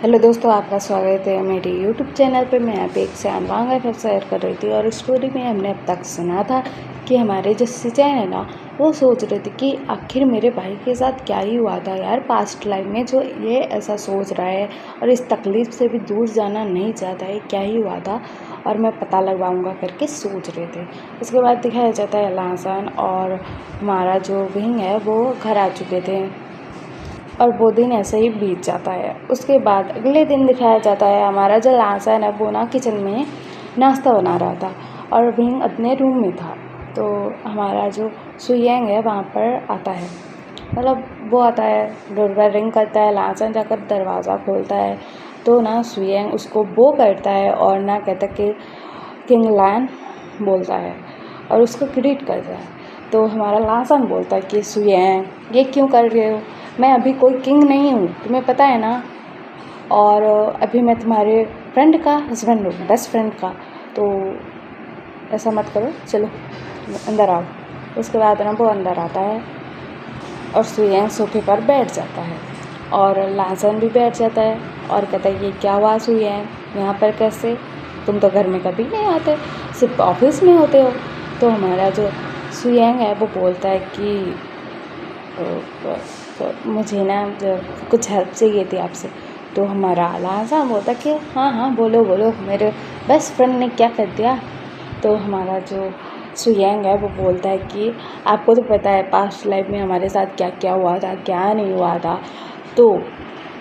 Hello दोस्तों, आपका स्वागत है मेरे यूट्यूब चैनल पे। मैं आप एक सैन वांग फिर शेयर कर रही थी और स्टोरी में हमने अब तक सुना था कि हमारे जो सिचैन है ना, वो सोच रहे थे कि आखिर मेरे भाई के साथ क्या ही हुआ था यार पास्ट लाइफ में, जो ये ऐसा सोच रहा है और इस तकलीफ़ से भी दूर जाना नहीं चाहता है। क्या ही हुआ था और मैं पता लगवाऊंगा करके सोच रहे थे। उसके बाद दिखाया जाता है लहसन और हमारा जो विंग है वो घर आ चुके थे और वो दिन ऐसे ही बीत जाता है। उसके बाद अगले दिन दिखाया जाता है हमारा जो लहसन है वो ना किचन में नाश्ता बना रहा था और विंग अपने रूम में था। तो हमारा जो सुयंग है वहाँ पर आता है, मतलब वो आता है, डोरबेल रिंग करता है, लहसन जाकर दरवाज़ा खोलता है तो ना सुयंग उसको वो करता है और ना कहता कि किंग लैन बोलता है और उसको ग्रीट करता है। तो हमारा लहसन बोलता है कि सुयंग ये क्यों कर रहे हो, मैं अभी कोई किंग नहीं हूँ, तुम्हें पता है ना, और अभी मैं तुम्हारे फ्रेंड का हस्बैंड हूँ, बेस्ट फ्रेंड का, तो ऐसा मत करो, चलो अंदर आओ। उसके बाद ना वो अंदर आता है और सुयंग सोफे पर बैठ जाता है और लहसन भी बैठ जाता है और कहता है ये क्या हुआ सुयंग, यहाँ पर कैसे, तुम तो घर में कभी नहीं आते, सिर्फ ऑफिस में होते हो। तो हमारा जो सुयंग है वो बोलता है कि मुझे ना जो कुछ हेल्प चाहिए थी आपसे। तो हमारा लहसन बोलता कि हाँ हाँ बोलो बोलो, मेरे बेस्ट फ्रेंड ने क्या कर दिया। तो हमारा जो सुयंग है वो बोलता है कि आपको तो पता है पास्ट लाइफ में हमारे साथ क्या क्या हुआ था, क्या नहीं हुआ था। तो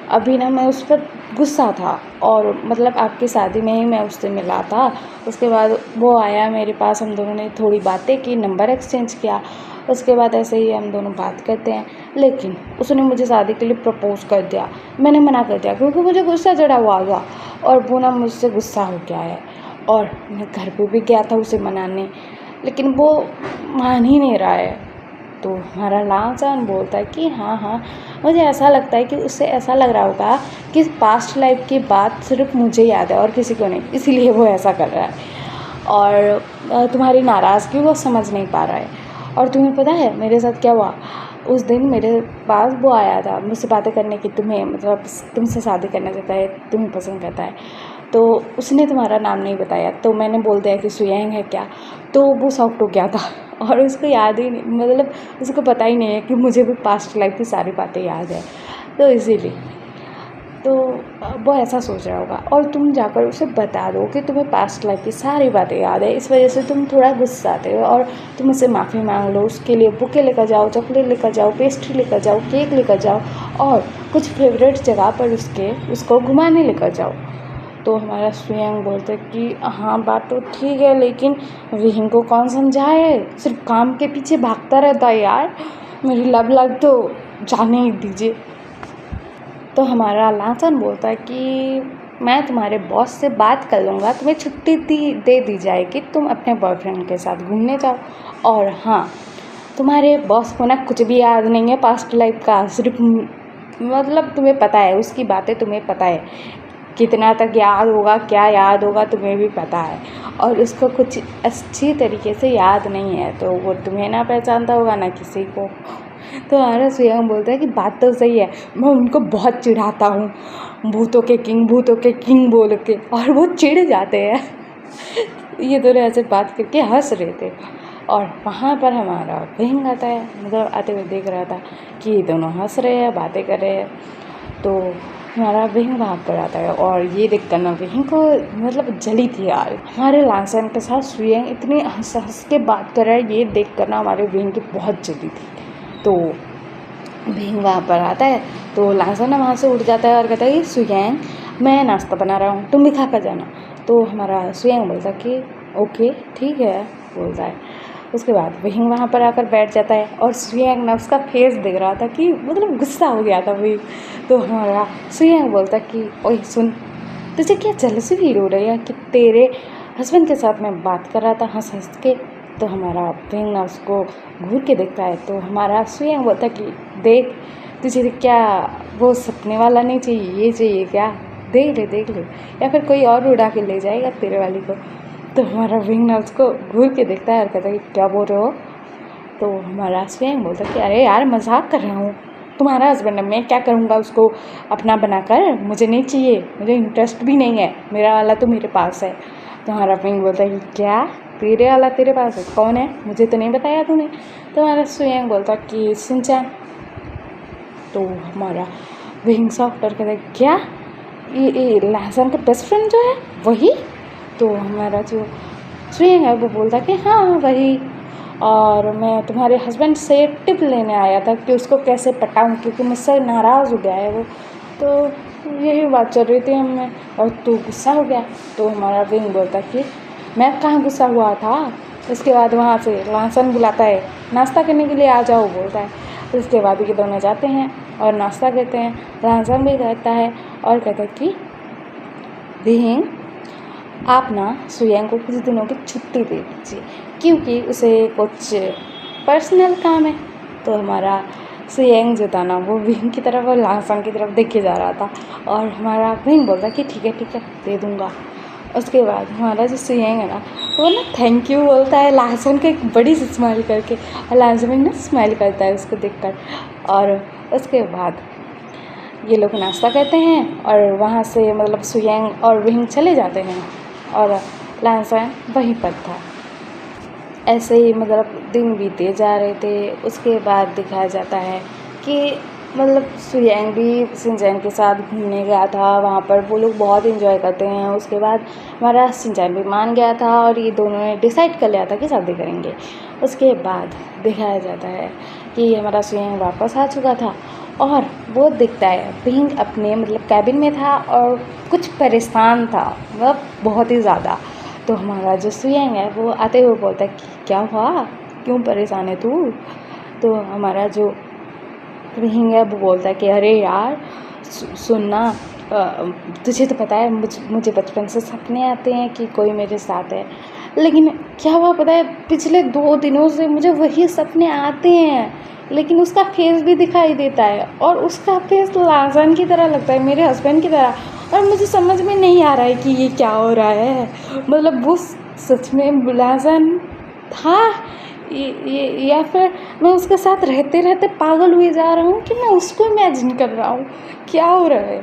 अभी ना मैं उस पर गुस्सा था और मतलब आपकी शादी में ही मैं उससे मिला था। उसके बाद वो आया मेरे पास, हम दोनों ने थोड़ी बातें की, नंबर एक्सचेंज किया। उसके बाद ऐसे ही हम दोनों बात करते हैं, लेकिन उसने मुझे शादी के लिए प्रपोज़ कर दिया। मैंने मना कर दिया क्योंकि मुझे गुस्सा चढ़ा हुआ था और वो ना मुझसे गुस्सा हो गया है और मैं घर पे भी गया था उसे मनाने, लेकिन वो मान ही नहीं रहा है। तो हमारा लहसन बोलता है कि हाँ हाँ, मुझे ऐसा लगता है कि उससे ऐसा लग रहा होगा कि पास्ट लाइफ की बात सिर्फ मुझे याद है और किसी को नहीं, इसीलिए वो ऐसा कर रहा है और तुम्हारी नाराज़गी वो समझ नहीं पा रहा है। और तुम्हें पता है मेरे साथ क्या हुआ, उस दिन मेरे पास वो आया था मुझसे बातें करने की, तुम्हें मतलब तुमसे शादी करना चाहता है, तुम्हें पसंद करता है। तो उसने तुम्हारा नाम नहीं बताया तो मैंने बोल दिया कि सुयंग है क्या। तो वो शॉक्ड हो गया था और उसको याद ही नहीं, मतलब उसको पता ही नहीं है कि मुझे भी पास्ट लाइफ की सारी बातें याद है। तो इसीलिए तो वो ऐसा सोच रहा होगा और तुम जाकर उसे बता दो कि तुम्हें पास्ट लाइफ की सारी बातें याद है, इस वजह से तुम थोड़ा गुस्साते हो और तुम उससे माफ़ी मांग लो। उसके लिए बुके लेकर जाओ, चॉकलेट लेकर जाओ, पेस्ट्री लेकर जाओ, केक लेकर जाओ और कुछ फेवरेट जगह पर उसको घुमाने लेकर जाओ। तो हमारा सुयंग बोलते कि हाँ बात तो ठीक है, लेकिन विंग को कौन समझाए, सिर्फ काम के पीछे भागता रहता है यार, मेरी लव लाइफ तो जाने ही दीजिए। तो हमारा लहसन बोलता है कि मैं तुम्हारे बॉस से बात कर लूँगा, तुम्हें छुट्टी दे दी जाएगी, तुम अपने बॉयफ्रेंड के साथ घूमने जाओ। और हाँ, तुम्हारे बॉस को ना कुछ भी याद नहीं है पास्ट लाइफ का, सिर्फ मतलब तुम्हें पता है उसकी बातें, तुम्हें पता है कितना तक याद होगा, क्या याद होगा तुम्हें भी पता है, और उसको कुछ अच्छी तरीके से याद नहीं है, तो वो तुम्हें ना पहचानता होगा ना किसी को। तो हमारा सुयंग बोलता है कि बात तो सही है, मैं उनको बहुत चिढ़ाता हूँ, भूतों के किंग बोल के, और वो चिढ़ जाते हैं। ये दोनों ऐसे बात करके हंस रहे थे और वहाँ पर हमारा विंग आता है, मतलब आते हुए देख रहा था कि ये दोनों हंस रहे हैं, बातें कर रहे हैं। तो हमारा विंग वहाँ पर आता है और ये देख कर ना विंग को मतलब जली थी यार, हमारे लहसन के साथ सुयंग इतनी हंस हंस के बात कर रहा है, ये देख कर ना हमारे विंग की बहुत जली थी। तो विंग वहाँ पर आता है तो लहसन वहाँ से उठ जाता है और कहता है कि सुयंग मैं नाश्ता बना रहा हूँ, तुम भी खा कर जाना। तो हमारा सुयंग बोलता कि ओके ठीक है बोलता है। उसके बाद विंग वहाँ पर आकर बैठ जाता है और सुयंग ना उसका फेस दिख रहा था कि मतलब गुस्सा हो गया था वही। तो हमारा सुयंग बोलता कि ओए सुन, तुझे क्या जेलसी फील हो रही है कि तेरे हस्बैंड के साथ मैं बात कर रहा था हंस हंस के। तो हमारा विंग ना उसको घूर के देखता है। तो हमारा सुयंग बोलता कि देख, तुझे क्या वो सपने वाला नहीं चाहिए, ये चाहिए क्या, देख ले, या फिर कोई और उड़ा के ले जाएगा तेरे वाली को। तो हमारा विंग ना उसको घूर के देखता है और कहता है कि क्या बोल रहे हो। तो हमारा सुयंग बोलता है कि अरे यार मजाक कर रहा हूँ, तुम्हारा हस्बैंड है, मैं क्या करूँगा उसको अपना बनाकर, मुझे नहीं चाहिए, मुझे इंटरेस्ट भी नहीं है, मेरा वाला तो मेरे पास है। तुम्हारा पिंक बोलता है कि क्या तेरे वाला तेरे पास है, कौन है, मुझे तो नहीं बताया तूने। तुम्हारा सुयंग बोलता कि शिनचैन। तो हमारा विंग सॉफ्टर कहता है क्या ये लहसन का बेस्ट फ्रेंड जो है वही। तो हमारा जो सुयंग है वो बोलता कि हाँ वही, और मैं तुम्हारे हस्बैंड से टिप लेने आया था कि उसको कैसे पटाऊँ, क्योंकि मुझसे नाराज़ हो गया है वो। तो यही बात चल रही थी हमें, और तू गुस्सा हो गया। तो हमारा विंग बोलता कि मैं कहाँ गुस्सा हुआ था। उसके बाद वहाँ से लहसन बुलाता है नाश्ता करने के लिए, आ जाओ बोलता है। उसके बाद ये दोनों जाते हैं और नाश्ता करते हैं। लहसन भी कहता है और कहता है कि विंग आप ना सुयंग को कुछ दिनों की छुट्टी दे दीजिए, क्योंकि उसे कुछ पर्सनल काम है। तो हमारा सुयंग जो था ना वो विंग की तरफ और लहसन की तरफ देखे जा रहा था, और हमारा विंग बोलता कि ठीक है दे दूँगा। उसके बाद हमारा जो सुयंग है ना वो ना थैंक यू बोलता है लहसन को एक बड़ी सी स्माइल करके, और लहसन ना स्माइल करता है उसको देखकर। और उसके बाद ये लोग नाश्ता करते हैं और वहाँ से मतलब सुयंग और विंग चले जाते हैं, और लहसन वहीं पर था। ऐसे ही मतलब दिन बीते जा रहे थे। उसके बाद दिखाया जाता है कि मतलब सुयंग भी शिनचैन के साथ घूमने गया था, वहाँ पर वो लोग बहुत एंजॉय करते हैं। उसके बाद हमारा शिनचैन भी मान गया था और ये दोनों ने डिसाइड कर लिया था कि शादी करेंगे। उसके बाद दिखाया जाता है कि हमारा सुयंग वापस आ चुका था, और वो दिखता है विंग अपने मतलब कैबिन में था और कुछ परेशान था, मतलब बहुत ही ज़्यादा। तो हमारा जो सुयंग है वो आते हुए बोलता है कि क्या हुआ, क्यों परेशान है तू। तो हमारा जो विंग है वो बोलता है कि अरे यार सुनना, तुझे तो पता है मुझे बचपन से सपने आते हैं कि कोई मेरे साथ है, लेकिन क्या हुआ पता है पिछले 2 दिनों से मुझे वही सपने आते हैं, लेकिन उसका फेस भी दिखाई देता है, और उसका फेस लहसन की तरह लगता है, मेरे हस्बैंड की तरह। और मुझे समझ में नहीं आ रहा है कि ये क्या हो रहा है, मतलब वो सच में लहसन था या फिर मैं उसके साथ रहते रहते पागल हुए जा रहा हूँ कि मैं उसको इमेजिन कर रहा हूँ, क्या हो रहा है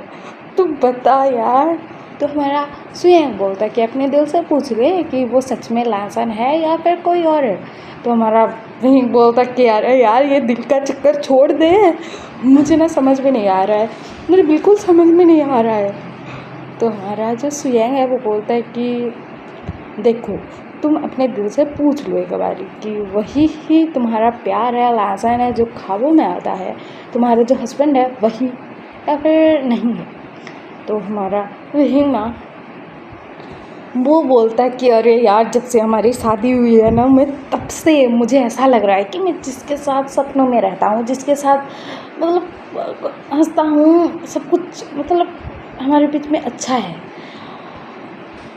तू बता यार। तो हमारा सुयंग बोलता है कि अपने दिल से पूछ ले कि वो सच में लहसन है या फिर कोई और है। तो हमारा विंग बोलता कि यार ये दिल का चक्कर छोड़ दे, मुझे ना समझ में नहीं आ रहा है, मुझे बिल्कुल समझ में नहीं आ रहा है। तो हमारा जो सुयंग है वो बोलता है कि देखो तुम अपने दिल से पूछ लो एक बारी कि वही ही तुम्हारा प्यार है, लहसन है जो ख्वाबों में आता है, तुम्हारा जो हस्बैंड है वही या फिर नहीं है। तो हमारा विंग ना वो बोलता है कि अरे यार जब से हमारी शादी हुई है ना, मैं तब से मुझे ऐसा लग रहा है कि मैं जिसके साथ सपनों में रहता हूँ, जिसके साथ मतलब हंसता हूँ, सब कुछ मतलब हमारे बीच में अच्छा है,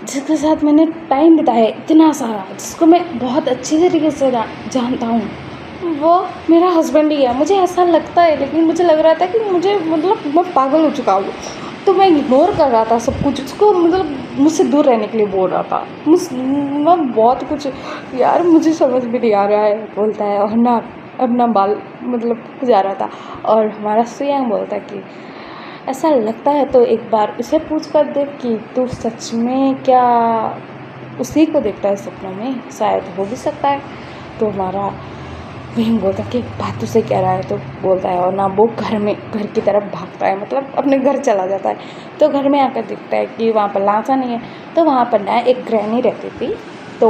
जिसके साथ मैंने टाइम बिताया इतना सारा, जिसको मैं बहुत अच्छे तरीके से जानता हूँ, वो मेरा हस्बैंड ही है। मुझे ऐसा लगता है, लेकिन मुझे लग रहा था कि मुझे मतलब मैं पागल हो चुका हूँ, तो मैं इग्नोर कर रहा था सब कुछ, उसको मतलब मुझसे दूर रहने के लिए बोल रहा था। मैं बहुत कुछ यार मुझे समझ में नहीं आ रहा है बोलता है, और ना अपना बाल मतलब जा रहा था। और हमारा सुयंग बोलता है कि ऐसा लगता है तो एक बार उसे पूछ कर देख कि तू सच में क्या उसी को देखता है सपनों में, शायद हो भी सकता है। तो हमारा विंग बोलता है कि बात तुझसे कह रहा है, तो बोलता है, और ना वो घर की तरफ भागता है, मतलब अपने घर चला जाता है। तो घर में आकर देखता है कि वहाँ पर लहसन नहीं है। तो वहाँ पर ना एक ग्रैनी रहती थी, तो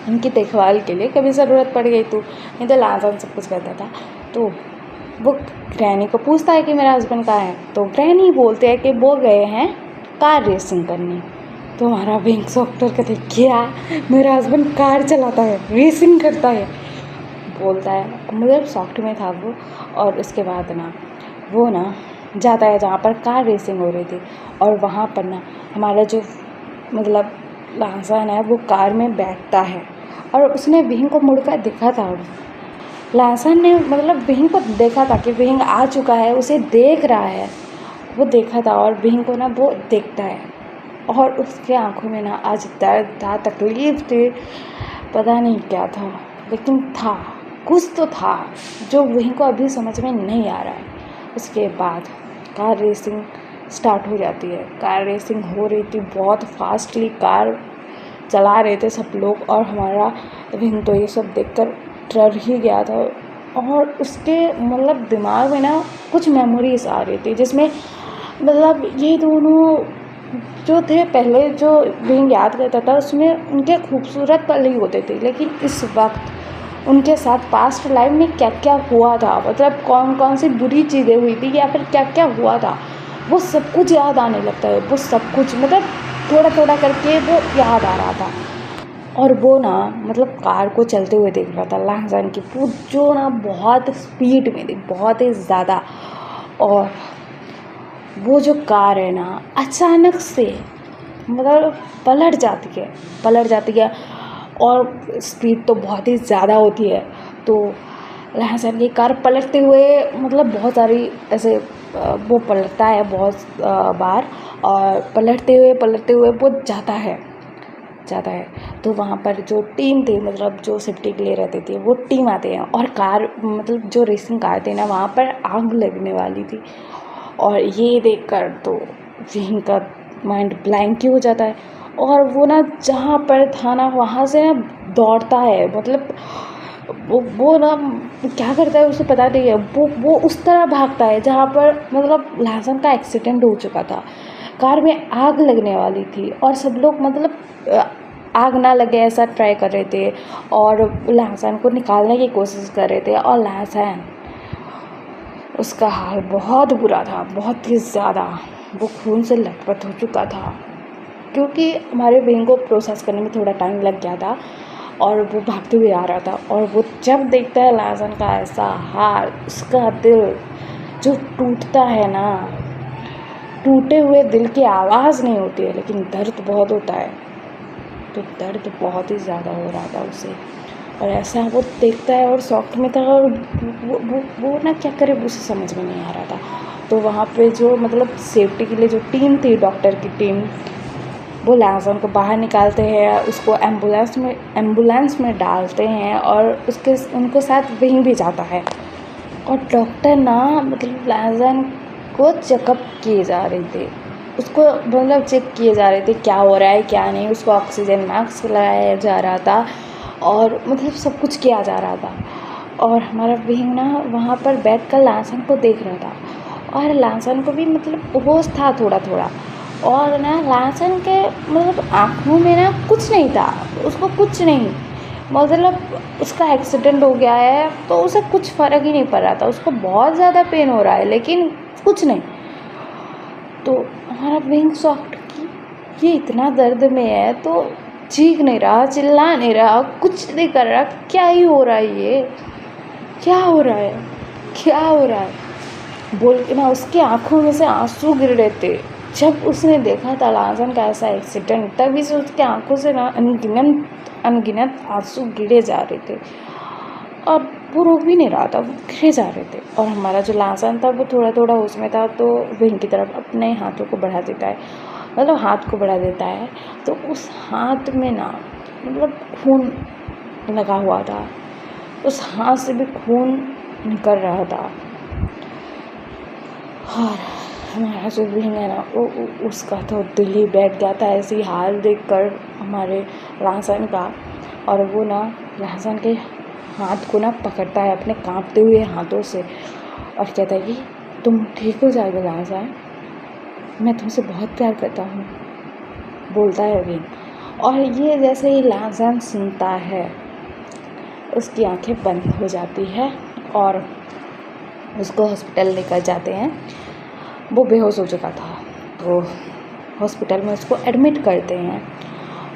उनकी देखभाल के लिए कभी ज़रूरत पड़ गई तो नहीं तो लहसन सब कुछ करता था। तो वो ग्रैनी को पूछता है कि मेरा हस्बैंड कहाँ है। तो ग्रैनी बोलते हैं कि वो गए हैं कार रेसिंग करने। तो हमारा विंग सॉफ्टर कहते क्या मेरा हस्बैंड कार चलाता है, रेसिंग करता है, बोलता है, मतलब सॉफ्ट में था वो। और उसके बाद ना वो ना जाता है जहाँ पर कार रेसिंग हो रही थी, और वहाँ पर ना हमारा जो मतलब लहसन है वो कार में बैठता है, और उसने विंग को मुड़कर देखा था। लहसन ने मतलब विंग को देखा था कि विंग आ चुका है, उसे देख रहा है, वो देखा था, और विंग को ना वो देखता है, और उसके आंखों में ना आज दर्द था, तकलीफ थी, पता नहीं क्या था, लेकिन था। कुछ तो था जो वहीं को अभी समझ में नहीं आ रहा है। उसके बाद कार रेसिंग स्टार्ट हो जाती है। कार रेसिंग हो रही थी, बहुत फास्टली कार चला रहे थे सब लोग, और हमारा विंग तो ये सब देखकर डर ही गया था। और उसके मतलब दिमाग में ना कुछ मेमोरीज आ रही थी, जिसमें मतलब ये दोनों जो थे, पहले जो विंग याद करता था उसमें उनके खूबसूरत पल ही होते थे, लेकिन इस वक्त उनके साथ पास्ट लाइफ में क्या क्या हुआ था, मतलब कौन कौन सी बुरी चीज़ें हुई थी या फिर क्या क्या हुआ था, वो सब कुछ याद आने लगता है। वो सब कुछ मतलब थोड़ा थोड़ा करके वो याद आ रहा था। और वो ना मतलब कार को चलते हुए देख रहा था, लहजान की वो जो ना बहुत स्पीड में थी, बहुत ही ज़्यादा। और वो जो कार है ना अचानक से मतलब पलट जाती है, और स्पीड तो बहुत ही ज़्यादा होती है। तो लहसन की कार पलटते हुए मतलब बहुत सारी ऐसे वो पलटता है बहुत बार, और पलटते हुए वो जाता है। तो वहाँ पर जो टीम थी, मतलब जो सेफ्टी के लिए रहते थे, वो टीम आते हैं, और कार मतलब जो रेसिंग कार थी ना वहाँ पर आग लगने वाली थी। और ये देखकर तो विंग का माइंड ब्लैंक ही हो जाता है, और वो ना जहाँ पर था ना वहाँ से ना दौड़ता है, मतलब वो ना क्या करता है उसे पता नहीं है, वो उस तरह भागता है जहाँ पर मतलब लहसन का एक्सीडेंट हो चुका था। कार में आग लगने वाली थी, और सब लोग मतलब आग ना लगे ऐसा ट्राई कर रहे थे, और लहसन को निकालने की कोशिश कर रहे थे। और लहसन उसका हाल बहुत बुरा था, बहुत ही ज़्यादा। वो खून से लथपथ हो चुका था, क्योंकि हमारे बहन को प्रोसेस करने में थोड़ा टाइम लग गया था, और वो भागते हुए आ रहा था। और वो जब देखता है लहसन का ऐसा हाल, उसका दिल जो टूटता है ना, टूटे हुए दिल की आवाज़ नहीं होती है, लेकिन दर्द बहुत होता है। तो दर्द बहुत ही ज़्यादा हो रहा था उसे, और ऐसा वो देखता है और शॉक में था, और वो ना क्या करे उसे समझ में नहीं आ रहा था। तो वहाँ पे जो मतलब सेफ्टी के लिए जो टीम थी, डॉक्टर की टीम, वो लहसन को बाहर निकालते हैं, उसको एम्बुलेंस में डालते हैं, और उनको साथ विंग भी जाता है। और डॉक्टर ना मतलब लहसन को चेकअप किए जा रहे थे, उसको मतलब चेक किए जा रहे थे क्या हो रहा है क्या नहीं। उसको ऑक्सीजन मास्क लगाया जा रहा था, और मतलब सब कुछ किया जा रहा था। और हमारा विंग ना वहाँ पर बैठ कर लहसन को देख रहा था, और लहसन को भी मतलब होश था थोड़ा थोड़ा। और ना लहसन के मतलब आँखों में ना कुछ नहीं था, उसको कुछ नहीं, मतलब उसका एक्सीडेंट हो गया है तो उसे कुछ फ़र्क ही नहीं पड़ रहा था। उसको बहुत ज़्यादा पेन हो रहा है, लेकिन कुछ नहीं। तो हमारा विंग सॉफ्ट कि ये इतना दर्द में है तो चीख नहीं रहा, चिल्ला नहीं रहा, कुछ नहीं कर रहा, क्या ही हो रहा है, ये क्या हो रहा है, क्या हो रहा है बोल के ना उसकी आंखों में से आंसू गिर रहे थे। जब उसने देखा था लहसन का ऐसा एक्सीडेंट, तभी से उसकी आंखों से ना अनगिनत आंसू गिरे जा रहे थे, और वो रोक भी नहीं रहा था, वो गिरे जा रहे थे। और हमारा जो लहसन था वो थोड़ा थोड़ा उसमें था, तो विंग की तरफ अपने हाथों को बढ़ा देता है, मतलब हाथ को बढ़ा देता है। तो उस हाथ में ना मतलब खून लगा हुआ था, उस हाथ से भी खून निकल रहा था। और हमारा जो विंग है ना उसका तो दिल ही बैठ गया था ऐसी हाल देखकर हमारे लहसन का। और वो ना लहसन के हाथ को ना पकड़ता है अपने कांपते हुए हाथों से, और कहता है कि तुम ठीक हो जाओगे लहसन, मैं तुमसे बहुत प्यार करता हूँ, बोलता है विंग। और ये जैसे ही लहसन सुनता है उसकी आंखें बंद हो जाती है, और उसको हॉस्पिटल लेकर जाते हैं। वो बेहोश हो चुका था, तो हॉस्पिटल में उसको एडमिट करते हैं।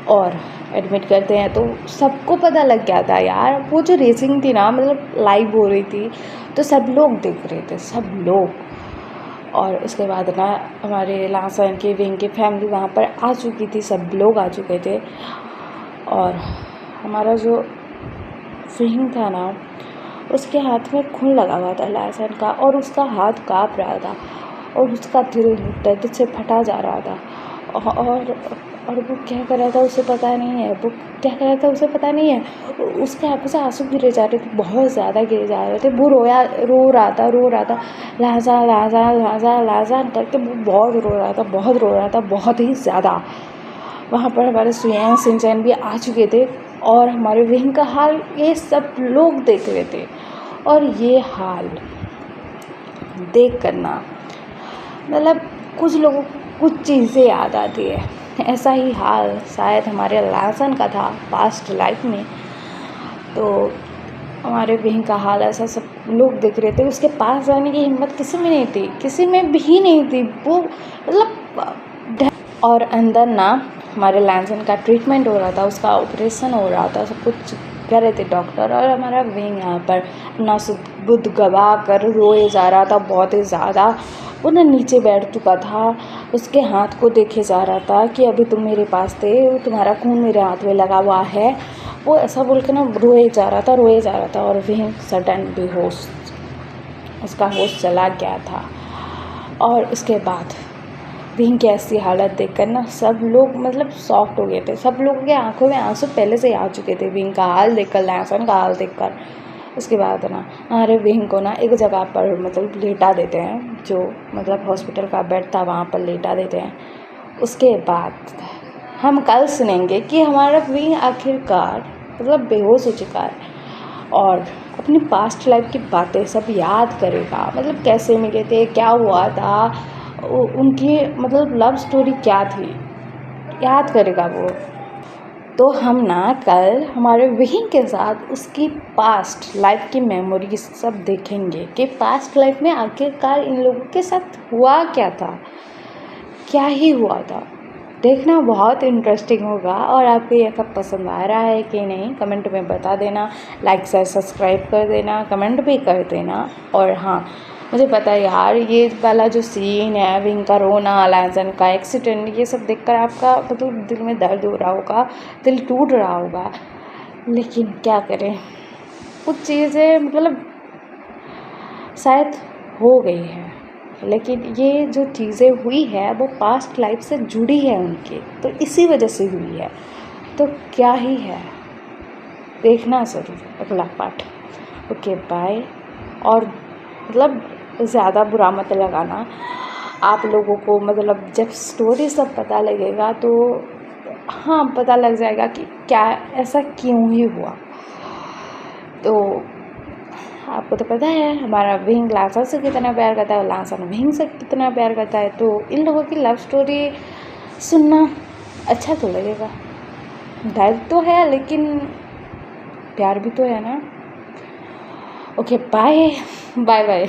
और एडमिट करते हैं तो सबको पता लग गया था यार, वो जो रेसिंग थी ना मतलब लाइव हो रही थी, तो सब लोग देख रहे थे, सब लोग। और उसके बाद ना हमारे लहसन के विंग की फैमिली वहाँ पर आ चुकी थी, सब लोग आ चुके थे। और हमारा जो विंग था ना उसके हाथ में खून लगा हुआ था लहसन का, और उसका हाथ काँप रहा था, और उसका दिल दर्द से फटा जा रहा था। और और वो क्या कर रहा था उसे पता नहीं है, वो क्या कर रहा था उसे पता नहीं है। उसके आंखों से आंसू गिरे जा रहे थे, बहुत ज़्यादा गिरे जा रहे थे। वो रो रहा था, लाजा लाजा लाजा लाजा करके वो बहुत रो रहा था, बहुत ही ज़्यादा। वहाँ पर हमारे सुयांग सिंचैन भी आ चुके थे और हमारे विंग का हाल ये सब लोग देख रहे थे। और ये हाल देख करना मतलब कुछ लोगों को कुछ चीज़ें याद आती है। ऐसा ही हाल शायद हमारे लासन का था पास्ट लाइफ में। तो हमारे विंग का हाल ऐसा सब लोग देख रहे थे। उसके पास जाने की हिम्मत किसी में नहीं थी, किसी में भी नहीं थी। वो मतलब और अंदर ना हमारे लैंसन का ट्रीटमेंट हो रहा था, उसका ऑपरेशन हो रहा था, सब कुछ कर रहे थे डॉक्टर। और हमारा विंग यहाँ पर अपना बुद्ध गवा कर रोए जा रहा था बहुत ही ज़्यादा। वो ना नीचे बैठ चुका था, उसके हाथ को देखे जा रहा था कि अभी तुम मेरे पास थे, तुम्हारा खून मेरे हाथ में लगा हुआ है। वो ऐसा बोल के ना रोए जा रहा था और विंग सडन बेहोश, उसका होश चला गया था। और उसके बाद विंग की ऐसी हालत देखकर ना सब लोग मतलब शॉक्ड हो गए थे। सब लोगों के आंखों में आंसू पहले से आ चुके थे विंग का हाल देखकर, लैंसन का हाल देखकर। उसके बाद ना हमारे विंग को ना एक जगह पर मतलब लेटा देते हैं, जो मतलब हॉस्पिटल का बेड था वहाँ पर लेटा देते हैं। उसके बाद हम कल सुनेंगे कि हमारा विंग आखिरकार मतलब बेहोश हो चुका है और अपनी पास्ट लाइफ की बातें सब याद करेगा। मतलब कैसे मिले थे, क्या हुआ था, उनकी मतलब लव स्टोरी क्या थी, याद करेगा वो। तो हम ना कल हमारे विंग के साथ उसकी पास्ट लाइफ की मेमोरीज सब देखेंगे कि पास्ट लाइफ में आखिरकार इन लोगों के साथ हुआ क्या था, क्या ही हुआ था। देखना बहुत इंटरेस्टिंग होगा। और आपको ये सब पसंद आ रहा है कि नहीं कमेंट में बता देना, लाइक शेयर सब्सक्राइब कर देना, कमेंट भी कर देना। और हाँ, मुझे पता है यार ये वाला जो सीन है विंग का रोना, लैंसन का एक्सीडेंट, ये सब देखकर आपका मतलब दिल में दर्द हो रहा होगा, दिल टूट रहा होगा। लेकिन क्या करें, कुछ चीज़ें मतलब शायद हो गई है, लेकिन ये जो चीज़ें हुई है वो पास्ट लाइफ से जुड़ी है उनकी, तो इसी वजह से हुई है। तो क्या ही है, देखना ज़रूर अगला पार्ट। Okay bye. और मतलब ज़्यादा बुरा मत लगाना आप लोगों को, मतलब जब स्टोरी सब पता लगेगा तो हाँ पता लग जाएगा कि क्या ऐसा क्यों ही हुआ। तो आपको तो पता है हमारा विंग लांसन से कितना प्यार करता है और लांसन विंग से कितना प्यार करता है। तो इन लोगों की लव स्टोरी सुनना अच्छा तो लगेगा, दर्द तो है लेकिन प्यार भी तो है ना। Okay bye bye bye.